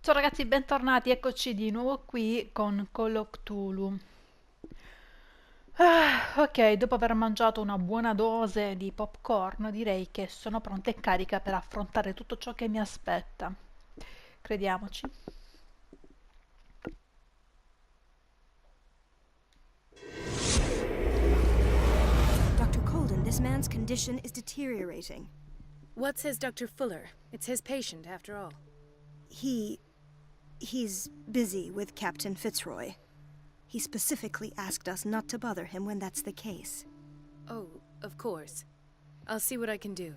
Ciao ragazzi, bentornati, eccoci di nuovo qui con Call of Cthulhu. Ok, dopo aver mangiato una buona dose di popcorn, direi che sono pronta e carica per affrontare tutto ciò che mi aspetta. Crediamoci. Dr. Colden, this man's condition is deteriorating. What says Dr. Fuller? It's his patient, after all. He's busy with Captain Fitzroy. He specifically asked us not to bother him when that's the case. Oh, of course. I'll see what I can do.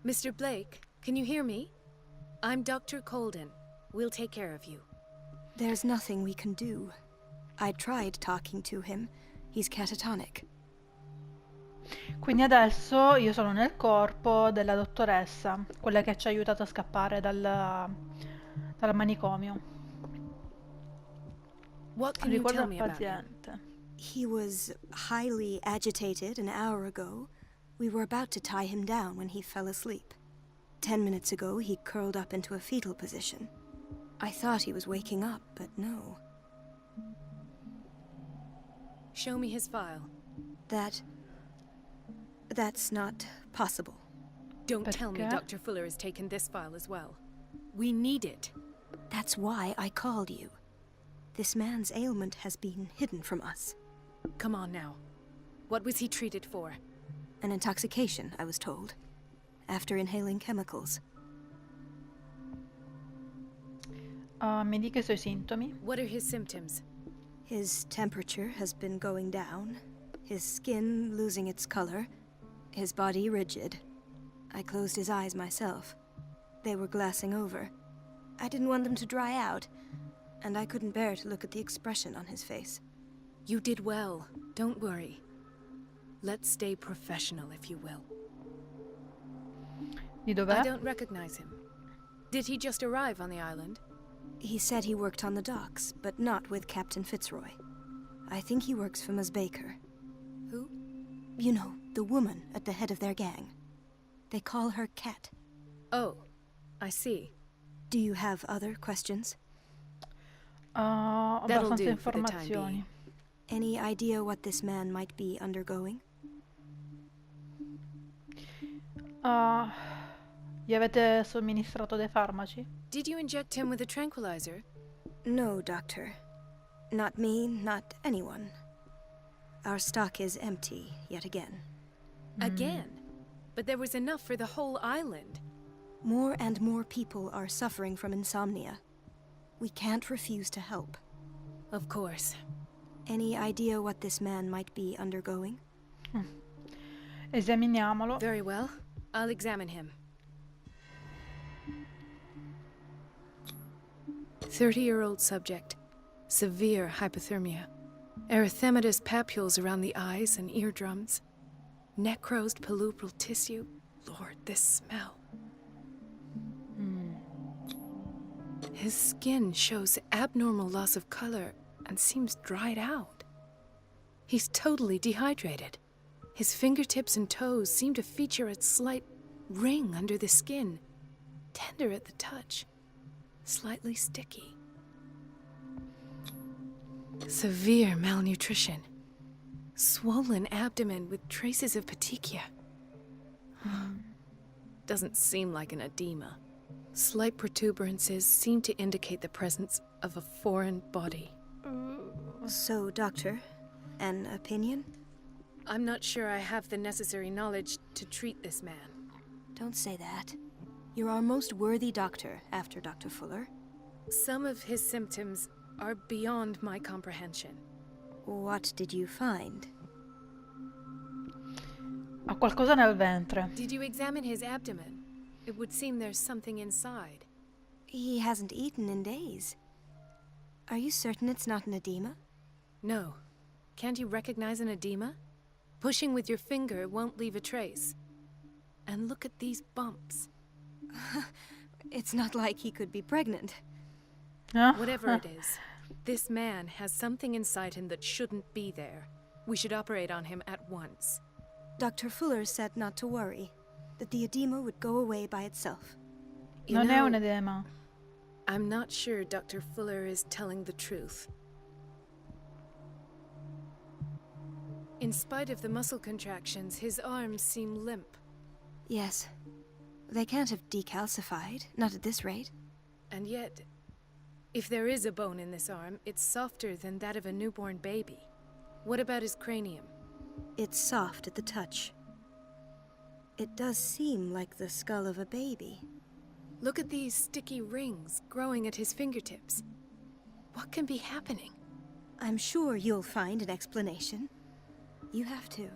Mr. Blake, can you hear me? I'm Dr. Colden. We'll take care of you. There's nothing we can do. I tried talking to him. He's catatonic. Quindi adesso io sono nel corpo della dottoressa, quella che ci ha aiutato a scappare dal manicomio. What can you Ricorda tell il me about him? paziente. He was highly agitated an hour ago. We were about to tie him down when he fell asleep. 10 minutes ago, he curled up into a fetal position. I thought he was waking up, but no. Show me his file. That's not possible. Don't tell me Perché? Dr. Fuller has taken this file as well. We need it. That's why I called you. This man's ailment has been hidden from us. Come on now. What was he treated for? An intoxication, I was told. After inhaling chemicals. Mi dica i suoi sintomi. What are his symptoms? His temperature has been going down, his skin losing its color, his body rigid. I closed his eyes myself. They were glassing over. I didn't want them to dry out, and I couldn't bear to look at the expression on his face. You did well. Don't worry. Let's stay professional, if you will. Di I dov'è? don't recognize him. Did he just arrive on the island? He said he worked on the docks, but not with Captain Fitzroy. I think he works for Ms. Baker. Who? You know, the woman at the head of their gang. They call her Cat. Oh, I see. Do you have other questions? Ho That'll abbastanza do for the time informazioni. being. Any idea what this man might be undergoing? Gli avete somministrato dei farmaci? Did you inject him with a tranquilizer? No, Doctor. Not me, not anyone. Our stock is empty, yet again. Again? But there was enough for the whole island. More and more people are suffering from insomnia. We can't refuse to help. Of course. Any idea what this man might be undergoing? Esaminiamolo. Very well. I'll examine him. 30-year-old subject. Severe hypothermia. Erythematous papules around the eyes and eardrums. Necrosed palpebral tissue. Lord, this smell. His skin shows abnormal loss of color and seems dried out. He's totally dehydrated. His fingertips and toes seem to feature a slight ring under the skin, tender at the touch, slightly sticky. Severe malnutrition. Swollen abdomen with traces of petechia. Doesn't seem like an edema. Slight protuberances seem to indicate the presence of a foreign body. So, Doctor, an opinion? I'm not sure I have the necessary knowledge to treat this man. Don't say that. You're our most worthy doctor after Dr. Fuller. Some of his symptoms are beyond my comprehension. What did you find? Ha qualcosa nel ventre. Did you examine his abdomen? It would seem there's something inside. He hasn't eaten in days. Are you certain it's not an edema? No. Can't you recognize an edema? Pushing with your finger won't leave a trace. And look at these bumps. It's not like he could be pregnant. Huh? Whatever it is, this man has something inside him that shouldn't be there. We should operate on him at once. Dr. Fuller said not to worry, that the edema would go away by itself. You Non è know, un edema. I'm not sure Dr. Fuller is telling the truth. In spite of the muscle contractions, his arms seem limp. Yes. They can't have decalcified, not at this rate. And yet, if there is a bone in this arm, it's softer than that of a newborn baby. What about his cranium? It's soft at the touch. It does seem like the skull of a baby. Look at these sticky rings growing at his fingertips. What can be happening? I'm sure you'll find an explanation. You have to.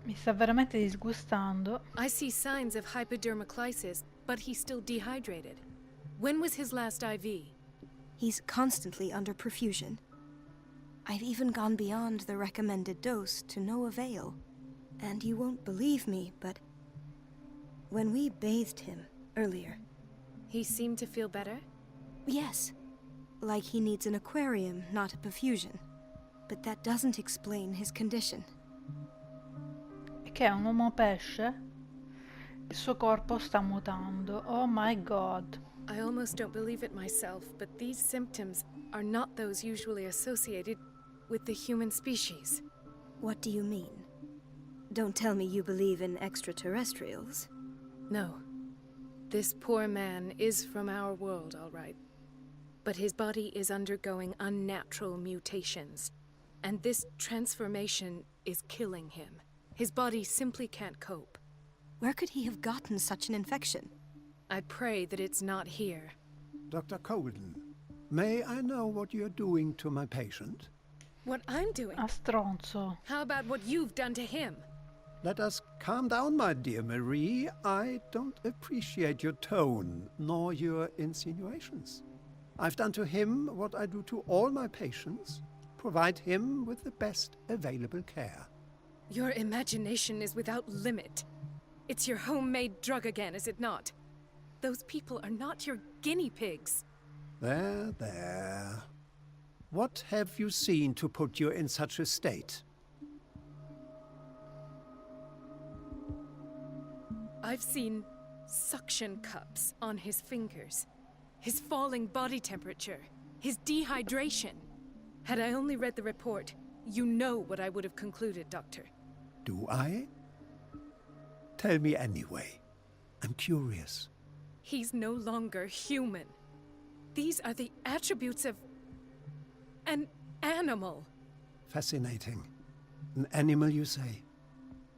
Mi sta veramente disgustando. I see signs of hypodermoclysis, but he's still dehydrated. When was his last IV? He's constantly under perfusion. I've even gone beyond the recommended dose to no avail. And you won't believe me, but when we bathed him earlier... He seemed to feel better? Yes. Like he needs an aquarium, not a perfusion. But that doesn't explain his condition. È che è un uomo pesce. Il suo corpo sta mutando. Oh my god. I almost don't believe it myself, but these symptoms are not those usually associated with the human species. What do you mean? Don't tell me you believe in extraterrestrials. No. This poor man is from our world, all right. But his body is undergoing unnatural mutations. And this transformation is killing him. His body simply can't cope. Where could he have gotten such an infection? I pray that it's not here. Dr. Colden, may I know what you're doing to my patient? What I'm doing? A stronzo. How about what you've done to him? Let us calm down, my dear Marie. I don't appreciate your tone, nor your insinuations. I've done to him what I do to all my patients. Provide him with the best available care. Your imagination is without limit. It's your homemade drug again, is it not? Those people are not your guinea pigs. There, there. What have you seen to put you in such a state? I've seen suction cups on his fingers, his falling body temperature, his dehydration. Had I only read the report, you know what I would have concluded, Doctor. Do I? Tell me anyway. I'm curious. He's no longer human. These are the attributes of an animal. Fascinating. An animal, you say?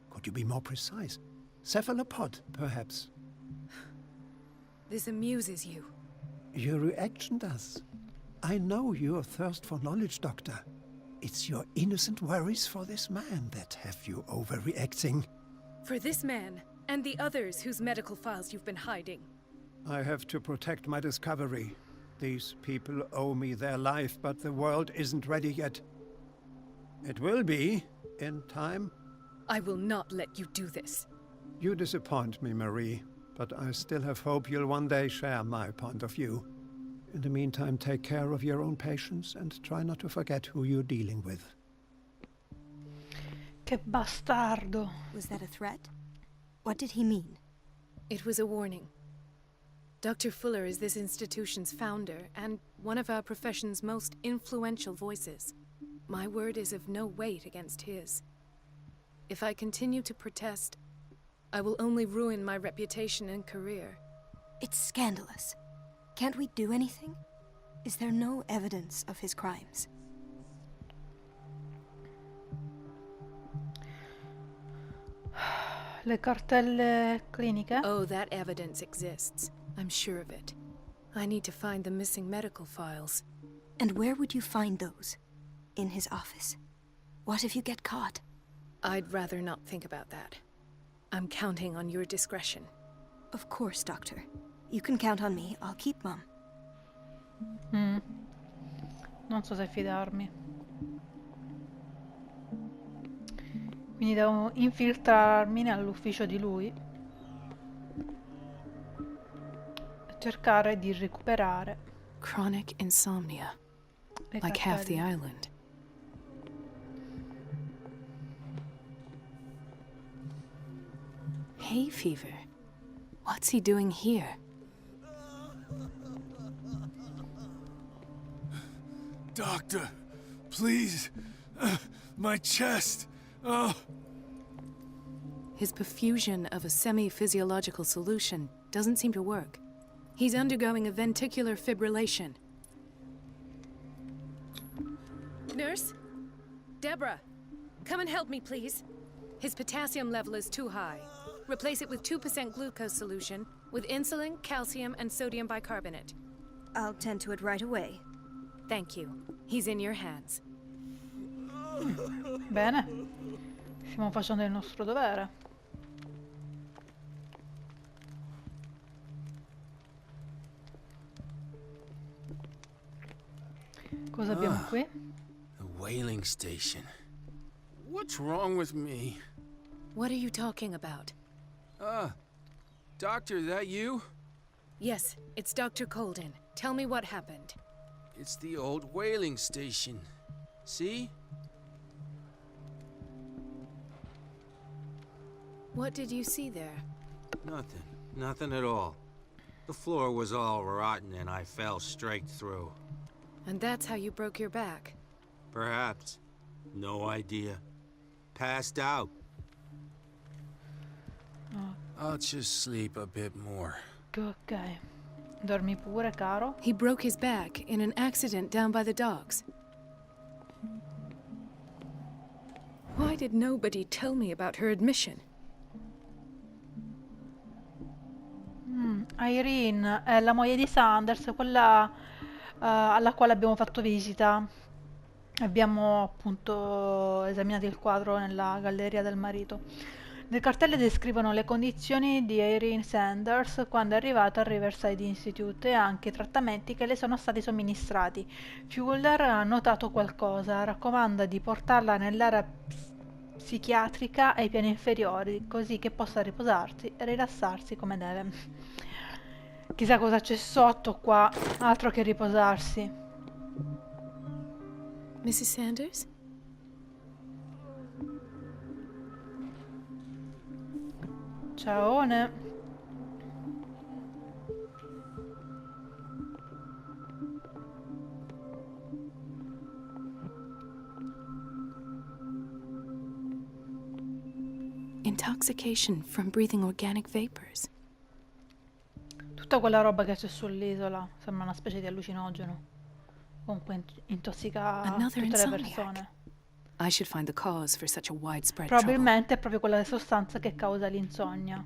Could you be more precise? Cephalopod, perhaps? This amuses you. Your reaction does. I know your thirst for knowledge, Doctor. It's your innocent worries for this man that have you overreacting. For this man, and the others whose medical files you've been hiding. I have to protect my discovery. These people owe me their life, but the world isn't ready yet. It will be, in time. I will not let you do this. You disappoint me, Marie, but I still have hope you'll one day share my point of view. In the meantime, take care of your own patients and try not to forget who you're dealing with. Che bastardo. Was that a threat? What did he mean? It was a warning. Dr. Fuller is this institution's founder and one of our profession's most influential voices. My word is of no weight against his. If I continue to protest, I will only ruin my reputation and career. It's scandalous. Can't we do anything? Is there no evidence of his crimes? Le cartelle cliniche? Oh, that evidence exists. I'm sure of it. I need to find the missing medical files. And where would you find those? In his office? What if you get caught? I'd rather not think about that. I'm counting on your discretion. Of course, Doctor. You can count on me. I'll keep Mum. Non so se fidarmi. Quindi devo infiltrarmi nell'ufficio di lui e cercare di recuperare Chronic insomnia, le like half the cartelle. island. Hay fever. What's he doing here? Doctor, please. My chest. Oh. His perfusion of a semi-physiological solution doesn't seem to work. He's undergoing a ventricular fibrillation. Nurse? Deborah, come and help me, please. His potassium level is too high. Replace it with 2% glucose solution with insulin, calcium, and sodium bicarbonate. I'll tend to it right away. Thank you. He's in your hands. Bene. Stiamo facendo il nostro dovere. Cosa abbiamo qui? The whaling station. What's wrong with me? What are you talking about? Doctor, that you? Yes, it's Dr. Colden. Tell me what happened. It's the old whaling station. See? What did you see there? Nothing. Nothing at all. The floor was all rotten and I fell straight through. And that's how you broke your back. Perhaps. No idea. Passed out. I'll just sleep a bit more. Ok. Dormi pure, caro. He broke his back in an accident down by the docks. Why did nobody tell me about her admission? Irene è la moglie di Sanders, quella alla quale abbiamo fatto visita. Abbiamo appunto esaminato il quadro nella galleria del marito. Le cartelle descrivono le condizioni di Irene Sanders quando è arrivata al Riverside Institute e anche i trattamenti che le sono stati somministrati. Fuller ha notato qualcosa, raccomanda di portarla nell'area psichiatrica ai piani inferiori, così che possa riposarsi e rilassarsi come deve. Chissà cosa c'è sotto qua, altro che riposarsi. Mrs. Sanders? Ciaone. Intoxication from breathing organic vapors. Tutta quella roba che c'è sull'isola sembra una specie di allucinogeno. Comunque intossica Another tutte le insomniac. persone. I should find the cause for such a widespread Probabilmente è proprio quella sostanza che causa l'insonnia.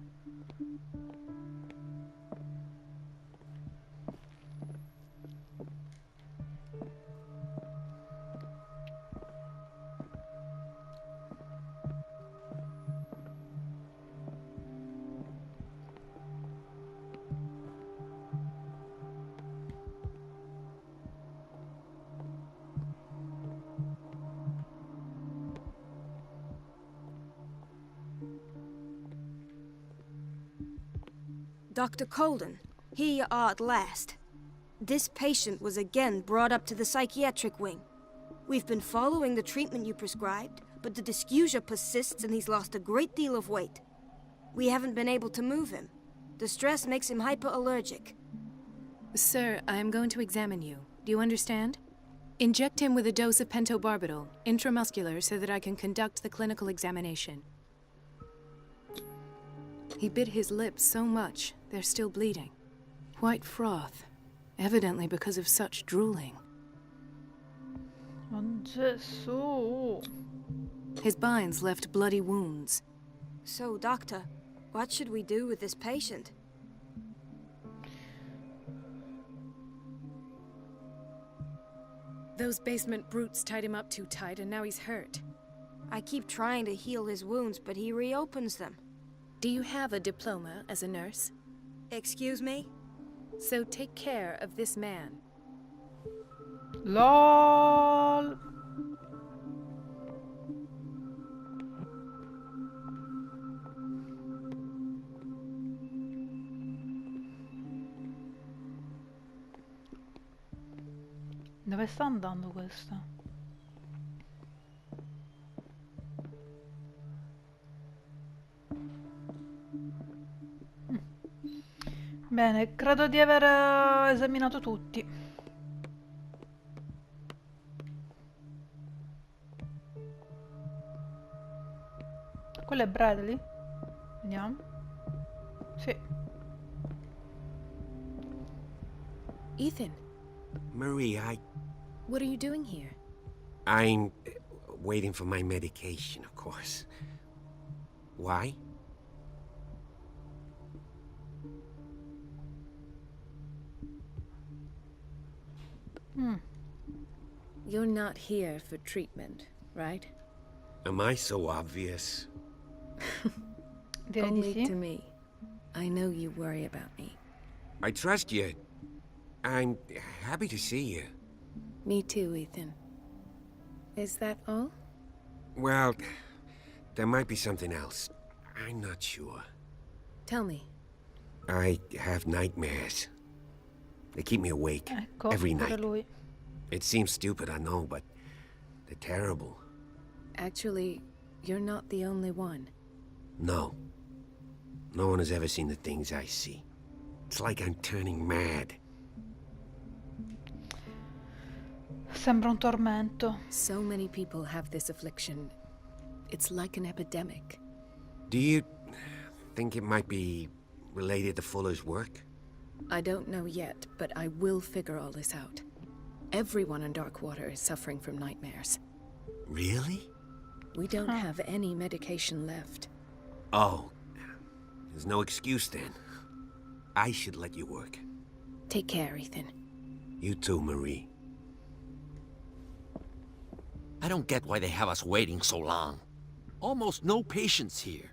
Dr. Colden, here you are at last. This patient was again brought up to the psychiatric wing. We've been following the treatment you prescribed, but the dysgeusia persists and he's lost a great deal of weight. We haven't been able to move him. The stress makes him hyperallergic. Sir, I am going to examine you. Do you understand? Inject him with a dose of pentobarbital, intramuscular, so that I can conduct the clinical examination. He bit his lips so much, they're still bleeding. White froth, evidently because of such drooling. Oh Gesù! His binds left bloody wounds. So, Doctor, what should we do with this patient? Those basement brutes tied him up too tight and now he's hurt. I keep trying to heal his wounds, but he reopens them. Do you have a diploma as a nurse? Excuse me? So take care of this man. LOL! Dove sta andando questa? Bene, credo di aver esaminato tutti. Quello è Bradley? Vediamo. Sì. Ethan, Marie, what are you doing here? I'm waiting for my medication, of course. Why? You're not here for treatment, right? Am I so obvious? Direi di Only sì. to me. I know you worry about me. I trust you. I'm happy to see you. Me too, Ethan. Is that all? Well, there might be something else. I'm not sure. Tell me. I have nightmares. They keep me awake Ecco, every pure night. lui. It seems stupid, I know, but they're terrible. Actually, you're not the only one. No. No one has ever seen the things I see. It's like I'm turning mad. Sembra un tormento. So many people have this affliction. It's like an epidemic. Do you think it might be related to Fuller's work? I don't know yet, but I will figure all this out. Everyone in Darkwater is suffering from nightmares. Really? We don't have any medication left. Oh. There's no excuse then. I should let you work. Take care, Ethan. You too, Marie. I don't get why they have us waiting so long. Almost no patients here.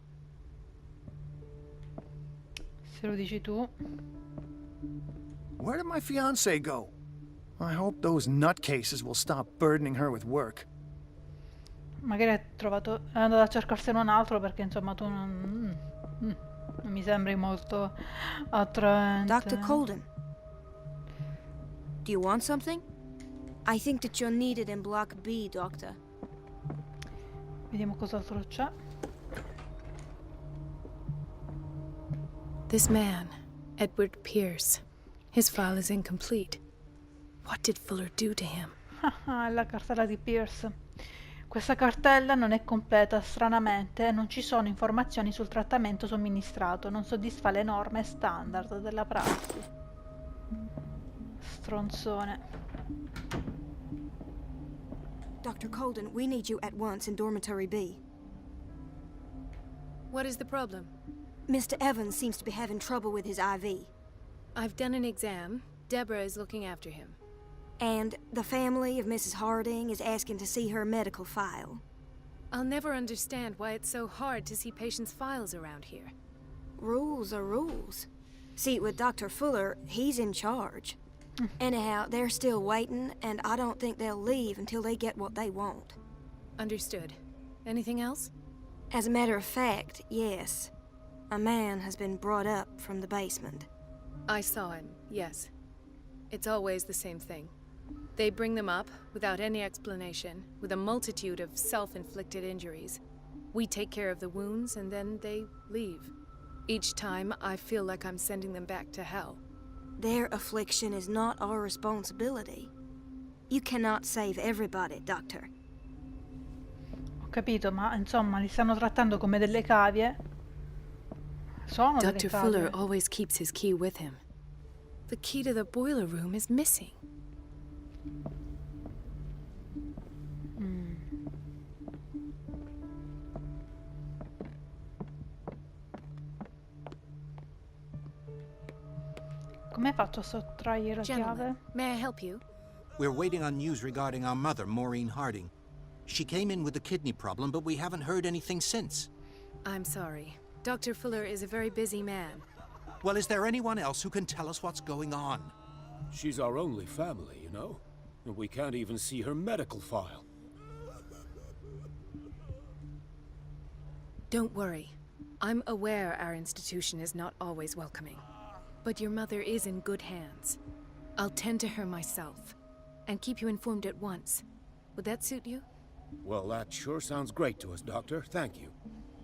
Se lo dici tu. Where did my fiancée go? I hope those nutcases will stop burdening her with work. Magari hai trovato. È andato a cercarsene un altro perché insomma tu non mi sembri molto attraente. Dr. Colden, do you want something? I think that you're needed in Block B, Doctor. Vediamo cos'altro c'è. This man, Edward Pierce. His file is incomplete. What did Fuller do to him? Ah, è la cartella di Pierce. Questa cartella non è completa, stranamente, e non ci sono informazioni sul trattamento somministrato, non soddisfa le norme standard della prassi. Stronzone. Dr. Colden, we need you at once in Dormitory B. What is the problem? Mr. Evans seems to be having trouble with his IV. I've done an exam. Deborah is looking after him. And the family of Mrs. Harding is asking to see her medical file. I'll never understand why it's so hard to see patients' files around here. Rules are rules. See, with Dr. Fuller, he's in charge. Anyhow, they're still waiting, and I don't think they'll leave until they get what they want. Understood. Anything else? As a matter of fact, yes. A man has been brought up from the basement. I saw him, yes. It's always the same thing. They bring them up, without any explanation, with a multitude of self-inflicted injuries. We take care of the wounds, and then they leave. Each time, I feel like I'm sending them back to hell. Their affliction is not our responsibility. You cannot save everybody, Doctor. Ho capito, ma insomma li stanno trattando come delle cavie. Sono delle Dr. cavie. Fuller always keeps his key with him. The key to the boiler room is missing. Come faccio a sottrargli la Gentlemen, chiave? may I help you? We're waiting on news regarding our mother, Maureen Harding. She came in with a kidney problem, but we haven't heard anything since. I'm sorry. Dr. Fuller is a very busy man. Well, is there anyone else who can tell us what's going on? She's our only family, you know? And we can't even see her medical file. Don't worry. I'm aware our institution is not always welcoming. But your mother is in good hands. I'll tend to her myself, and keep you informed at once. Would that suit you? Well, that sure sounds great to us, Doctor. Thank you.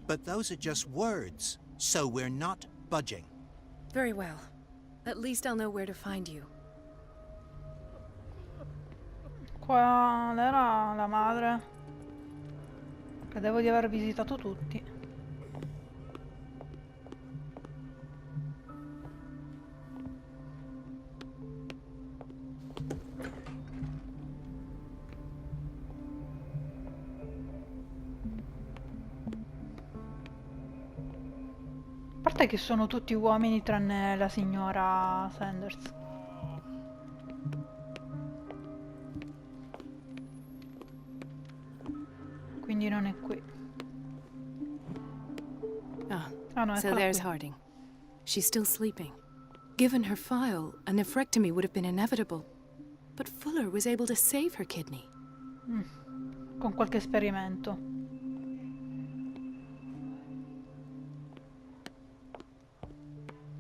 But those are just words, so we're not budging. Very well. At least I'll know where to find you. Qual era la madre? Credevo di aver visitato tutti. parte che sono tutti uomini tranne la signora Sanders. Quindi non è qui. Ah no, So eccola there's qui. Harding. She's still sleeping. Given her file, a nephrectomy would have been inevitable. But Fuller was able to save her kidney. Con qualche esperimento.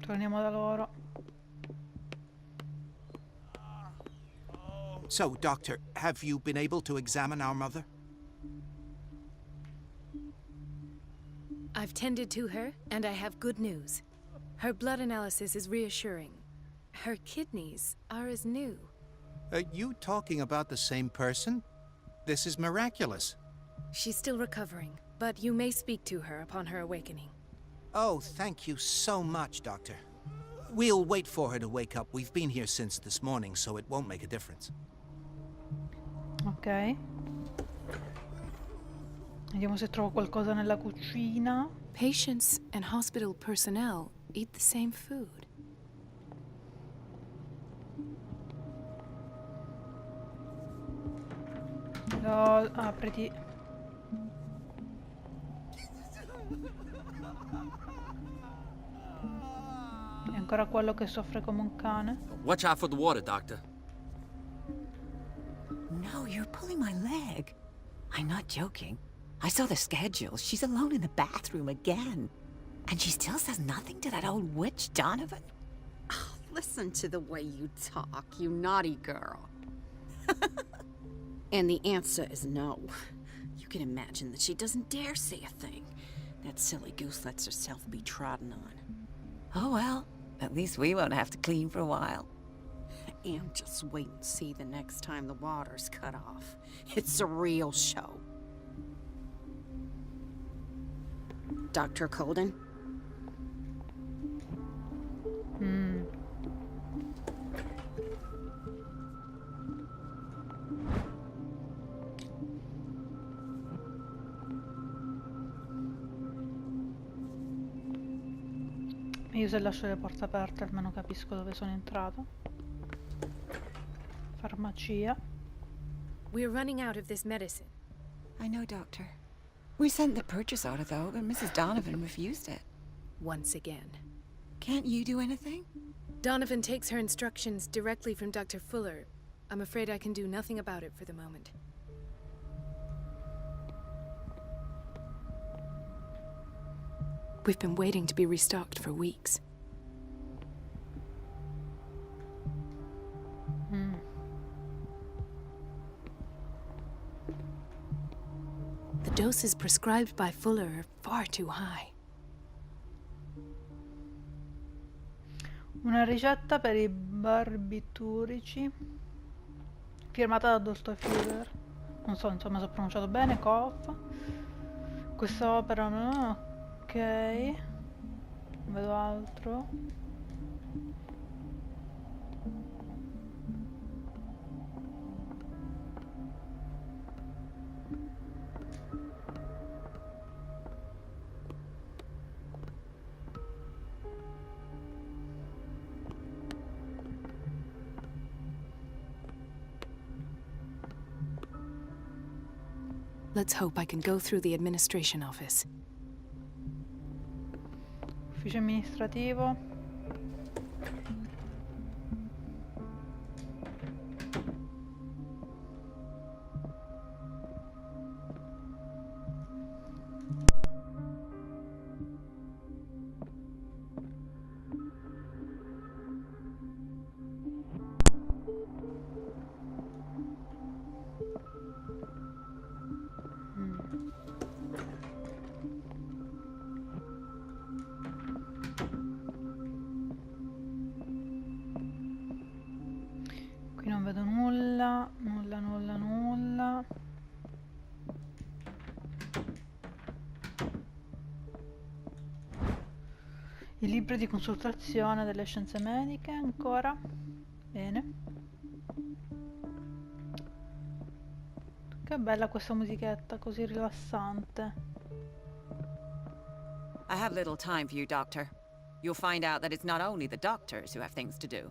Torniamo da loro. So, Doctor, have you been able to examine our mother? I've tended to her, and I have good news. Her blood analysis is reassuring. Her kidneys are as new. Are you talking about the same person? This is miraculous. She's still recovering, but you may speak to her upon her awakening. Oh, thank you so much, Doctor. We'll wait for her to wake up. We've been here since this morning, so it won't make a difference. Ok. Vediamo se trovo qualcosa nella cucina. Patients and hospital personnel eat the same food. Apriti. È ancora quello che soffre come un cane. Watch out for the water, Doctor. No, you're pulling my leg. I'm not joking. I saw the schedule. She's alone in the bathroom again. And she still says nothing to that old witch, Donovan? Oh, listen to the way you talk, you naughty girl. And the answer is no. You can imagine that she doesn't dare say a thing. That silly goose lets herself be trodden on. Oh well, at least we won't have to clean for a while. And just wait and see the next time the water's cut off. It's a real show. Dr. Colden? Io se lascio le porte aperte almeno capisco dove sono entrato. Farmacia. We're running out of this medicine. I know, Doctor. We sent the purchase order, though, and Mrs. Donovan refused it. Once again. Can't you do anything? Donovan takes her instructions directly from Dr. Fuller. I'm afraid I can do nothing about it for the moment. We've been waiting to be restocked for weeks. The doses prescribed by Fuller are far too high. Una ricetta per i barbiturici firmata da Dott Fuller. Non so, insomma, se ho pronunciato bene. Coff. Questa opera no. Ok. Non vedo altro. Let's hope I can go through the administration office. Ufficio amministrativo. Qui non vedo nulla, nulla. Il libro di consultazione delle scienze mediche ancora. Bene. Che bella questa musichetta, così rilassante. I have little time for you, Doctor. you'll find out that it's not only the doctors who have things to do.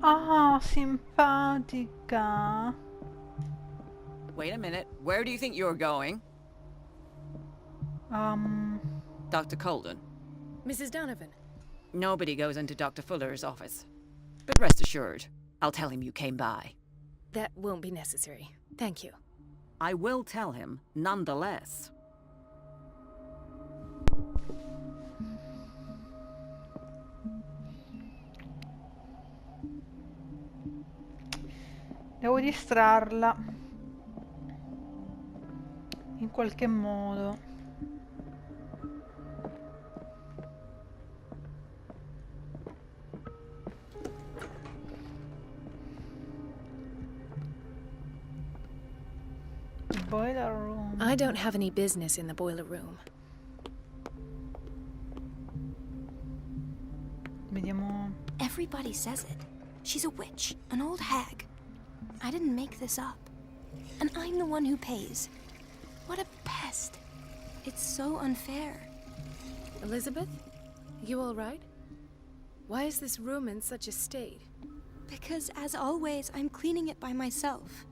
Ah, simpatica. Wait a minute. Where do you think you're going? Dr. Colden. Mrs. Donovan. Nobody goes into Dr. Fuller's office. But rest assured, I'll tell him you came by. That won't be necessary. Thank you. I will tell him, nonetheless. Devo distrarla in qualche modo. Boiler room. I don't have any business in the boiler room. Vediamo. Everybody says it. She's a witch, an old hag. I didn't make this up. And I'm the one who pays. What a pest. It's so unfair. Elizabeth? You all right? Why is this room in such a state? Because, as always, I'm cleaning it by myself.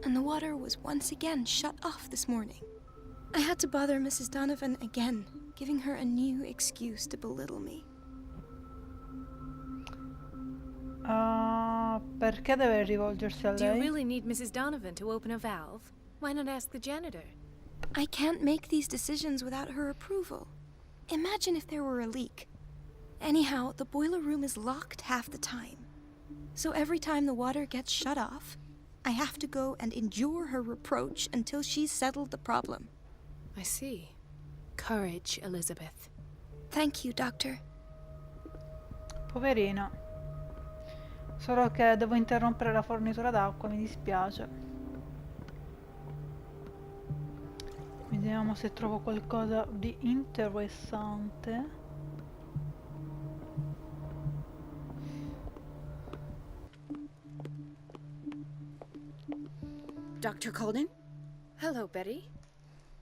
And the water was once again shut off this morning. I had to bother Mrs. Donovan again, giving her a new excuse to belittle me. Perché deve rivolgersi a Do you lei? really need Mrs. Donovan to open a valve? Why not ask the janitor? I can't make these decisions without her approval. Imagine if there were a leak. Anyhow, the boiler room is locked half the time. So every time the water gets shut off, I have to go and endure her reproach until she's settled the problem. I see. Courage, Elizabeth. Thank you, Doctor. Poverina. Solo che devo interrompere la fornitura d'acqua, mi dispiace. Vediamo se trovo qualcosa di interessante. Dr. Colden? Hello, Betty.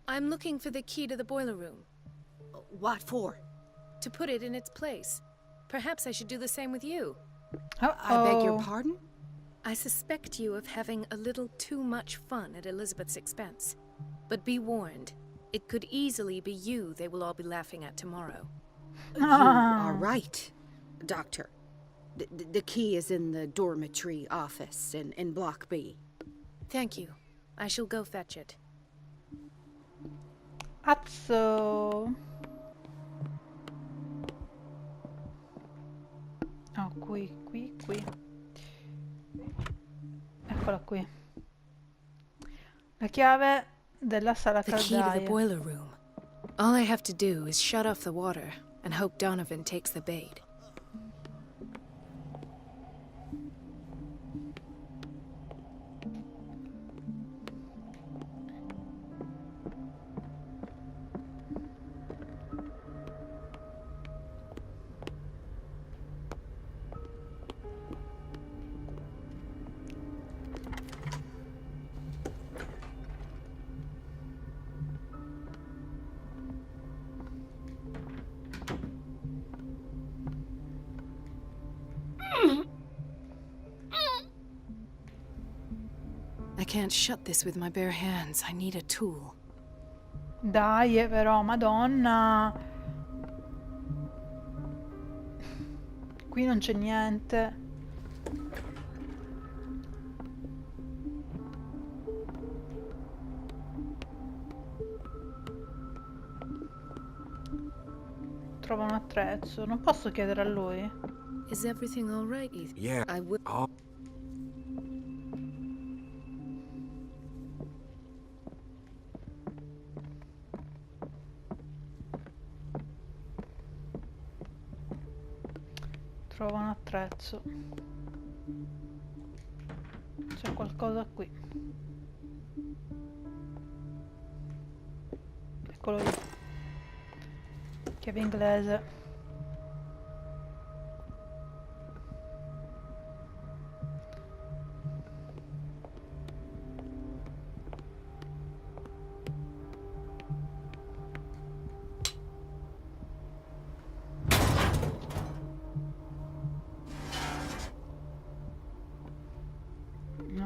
I'm looking for the key to the boiler room. What for? To put it in its place. Perhaps I should do the same with you. I beg your pardon? I suspect you of having a little too much fun at Elizabeth's expense. But be warned, it could easily be you they will all be laughing at tomorrow. You are right, Doctor. The key is in the dormitory office in Block B. Thank you. I shall go fetch it. Azzo. Oh, qui. Eccola qui. La chiave della sala The key to the caldaia. boiler room. All I have to do is shut off the water and hope Donovan takes the bait. I can't shut this with my bare hands. I need a tool. Dai, però, madonna. Qui non c'è niente. Trova un attrezzo. Non posso chiedere a lui? Is everything all right, Ethan? Yeah. I will. Oh. Trova un attrezzo. C'è qualcosa qui. Eccolo lì. Chiave inglese.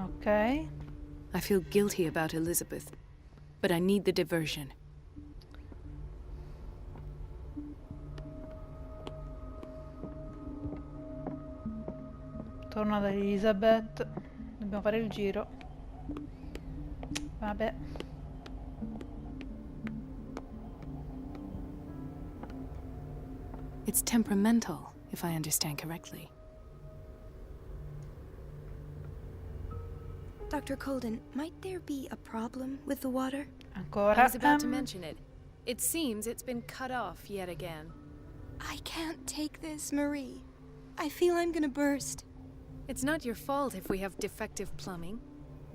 Ok. I feel guilty about Elizabeth, but I need the diversion. Torna da Elizabeth. Dobbiamo fare il giro. Vabbè. It's temperamental, if I understand correctly. Dr. Colden, might there be a problem with the water? Ancora. I was about to mention it. It seems it's been cut off yet again. I can't take this, Marie. I feel I'm gonna burst. It's not your fault if we have defective plumbing.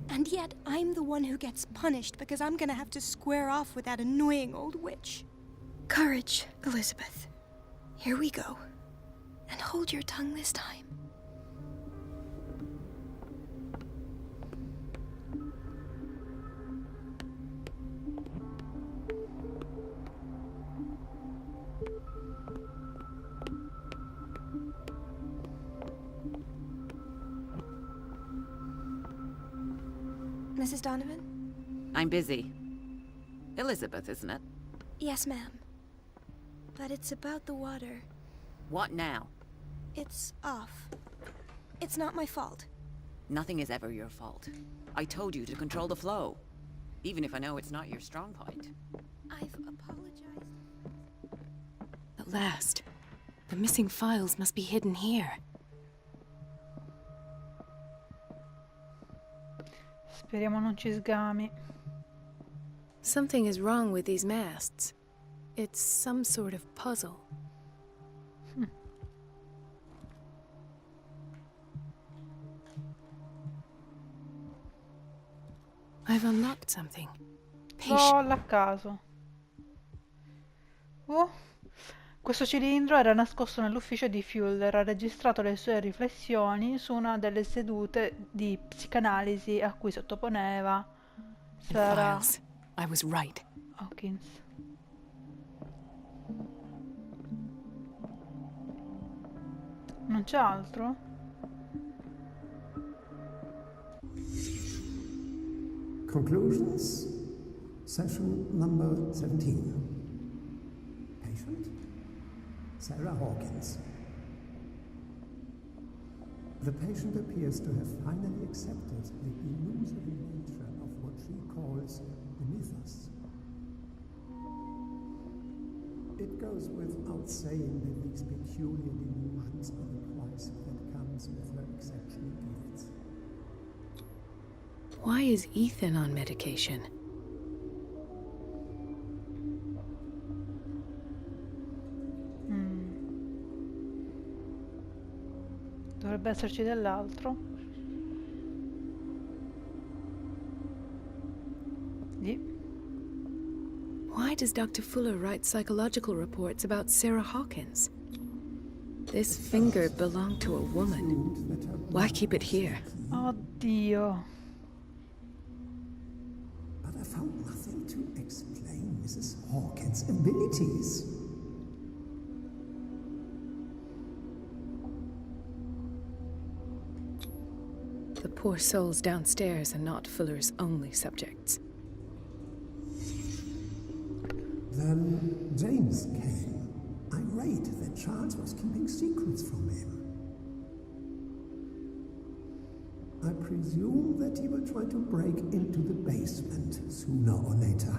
And yet, I'm the one who gets punished because I'm gonna have to square off with that annoying old witch. Courage, Elizabeth. Here we go. And hold your tongue this time. Mrs. Donovan? I'm busy. Elizabeth, isn't it? Yes, ma'am. But it's about the water. What now? It's off. It's not my fault. Nothing is ever your fault. I told you to control the flow. Even if I know it's not your strong point. I've apologized. At last. The missing files must be hidden here. Speriamo non ci sgami. Something is wrong with these masts. It's some sort of puzzle. I've unlocked something. Rolla a caso. Oh. Questo cilindro era nascosto nell'ufficio di Fuller. Ha registrato le sue riflessioni su una delle sedute di psicanalisi a cui sottoponeva Sarah Files. I was right. Hawkins. Non c'è altro? Conclusions. Session number 17. Patient? Sarah Hawkins. The patient appears to have finally accepted the illusory nature of what she calls the mythos. It goes without saying that these peculiar delusions are the price that comes with her exceptional gifts. Why is Ethan on medication? Dovrebbe esserci dell'altro. Lì. Why does Dr. Fuller write psychological reports about Sarah Hawkins? This finger belonged to a woman. Why keep it here? Oddio. But I found nothing to explain Mrs. Hawkins' abilities. The poor souls downstairs are not Fuller's only subjects. Then James came, irate that Charles was keeping secrets from him. I presume that he will try to break into the basement sooner or later.